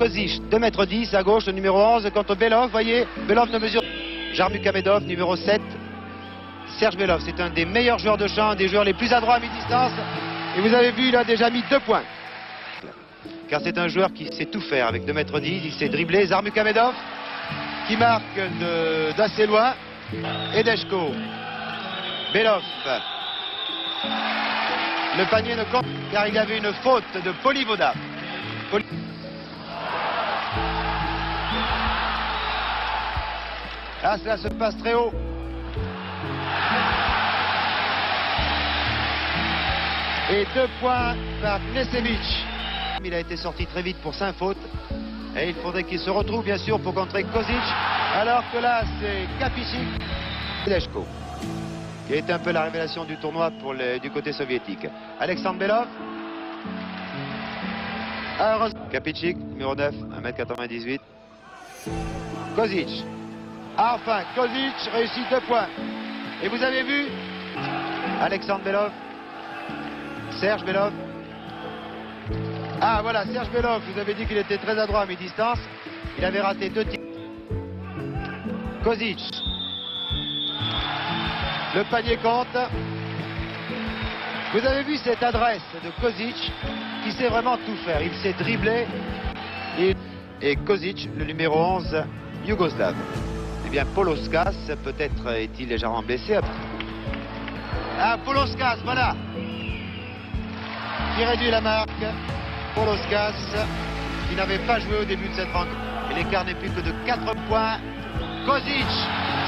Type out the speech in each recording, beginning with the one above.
Kozic, 2,10 m à gauche, le numéro 11 contre Belov. Voyez, Belov ne mesure. Jarmukamedov, numéro 7. Serge Belov, c'est un des meilleurs joueurs de champ, des joueurs les plus adroits à mi-distance. Et vous avez vu, il a déjà mis 2 points. Car c'est un joueur qui sait tout faire avec 2,10 m. Il sait dribbler. Jarmukamedov qui marque d'assez loin. Et Deshko. Belov. Le panier ne compte car il y avait une faute de Polivoda. Ah, cela se passe très haut. Et 2 points par Knesevic. Il a été sorti très vite pour 5 fautes. Et il faudrait qu'il se retrouve bien sûr pour contrer Kozic. Alors que là, c'est Kapicic. Deshko, qui a été un peu la révélation du tournoi du côté soviétique. Alexandre Belov. Kapicic, numéro 9, 1,98 m. Kozic. Enfin, Kozic réussit 2 points. Et vous avez vu Alexandre Belov. Serge Belov. Ah voilà, Serge Belov, vous avez dit qu'il était très adroit à mi-distance. Il avait raté 2 tirs. Kozic. Le panier compte. Vous avez vu cette adresse de Kozic qui sait vraiment tout faire. Il sait dribbler. Et Kozic, le numéro 11 yougoslave. Eh bien, Poloskas, peut-être est-il légèrement blessé. Ah, Poloskas, voilà. Qui réduit la marque. Poloskas, qui n'avait pas joué au début de cette rencontre. Et l'écart n'est plus que de 4 points. Kozic,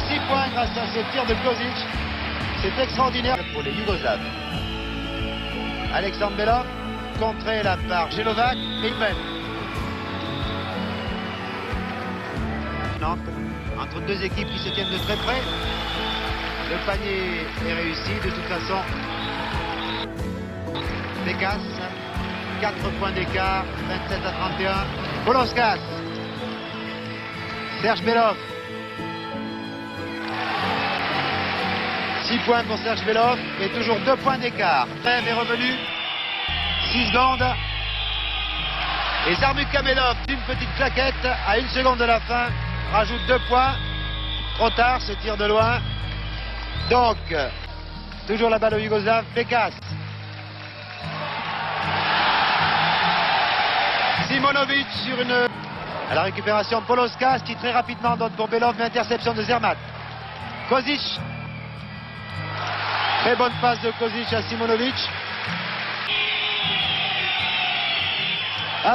6 points grâce à ce tir de Kozic. C'est extraordinaire pour les Yougoslaves. Alexandre Belov, contré là par Jelovac, et il mène. Entre 2 équipes qui se tiennent de très près. Le panier est réussi de toute façon. Pékas, 4 points d'écart, 27 à 31. Poloskas. Serge Belov. 6 points pour Serge Belov, et toujours 2 points d'écart. Trêve est revenu. 6 secondes. Et Jarmukamedov, d'une petite claquette à 1 seconde de la fin, rajoute 2 points. Trop tard, ce tir de loin. Donc, toujours la balle au Yougoslave. Pékas. Simonovic sur une... À la récupération, Poloskas qui très rapidement donne pour Belov, mais interception de Zermatt. Kozic. Très bonne passe de Kozic à Simonovic.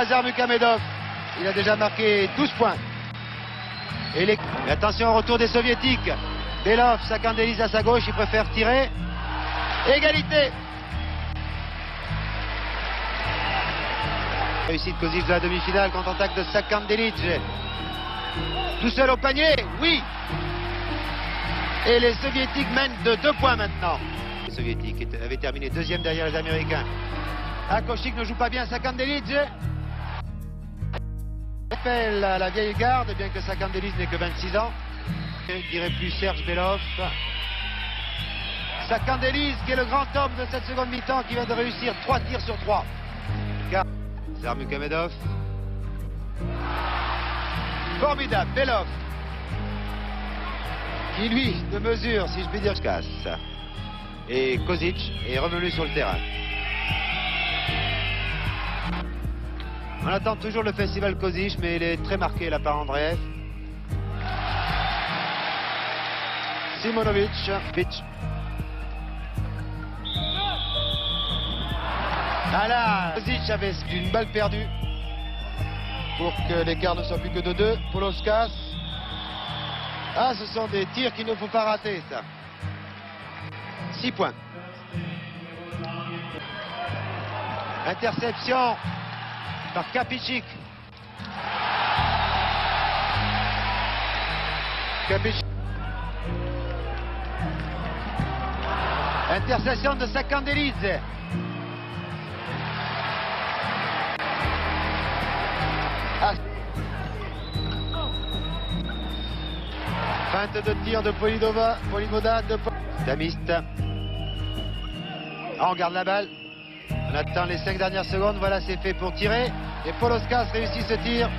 Jarmukamedov. Il a déjà marqué 12 points. Et attention au retour des Soviétiques. Belov s'accandélise à sa gauche, il préfère tirer. Égalité. Réussite Kozic de la demi-finale, contre-attaque de Sakandelic. Tout seul au panier, oui. Et les Soviétiques mènent de 2 points maintenant. Les Soviétiques avaient terminé 2e derrière les Américains. Košić ne joue pas bien, Sakandelic. Appelle à la vieille garde, bien que Sakandelic n'ait que 26 ans. Je ne dirais plus Serge Belov. Sakandelic qui est le grand homme de cette seconde mi-temps, qui vient de réussir 3 tirs sur 3. Jarmukamedov. Formidable, Belov. Qui lui ne mesure, si je puis dire, casse. Et Kozic est revenu sur le terrain. On attend toujours le festival Kozic, mais il est très marqué là par Andreev. Simonovic. Voilà, Kozic avait une balle perdue pour que l'écart ne soit plus que de 2. Poloskas. Ah, ce sont des tirs qu'il ne faut pas rater, ça. 6 points. Interception par Kapicic. Interception de Sakandelic. Feinte de tir de Polivoda de Damist. On garde la balle. On attend les 5 dernières secondes. Voilà, c'est fait pour tirer. Et Paul Oskas réussit ce tir.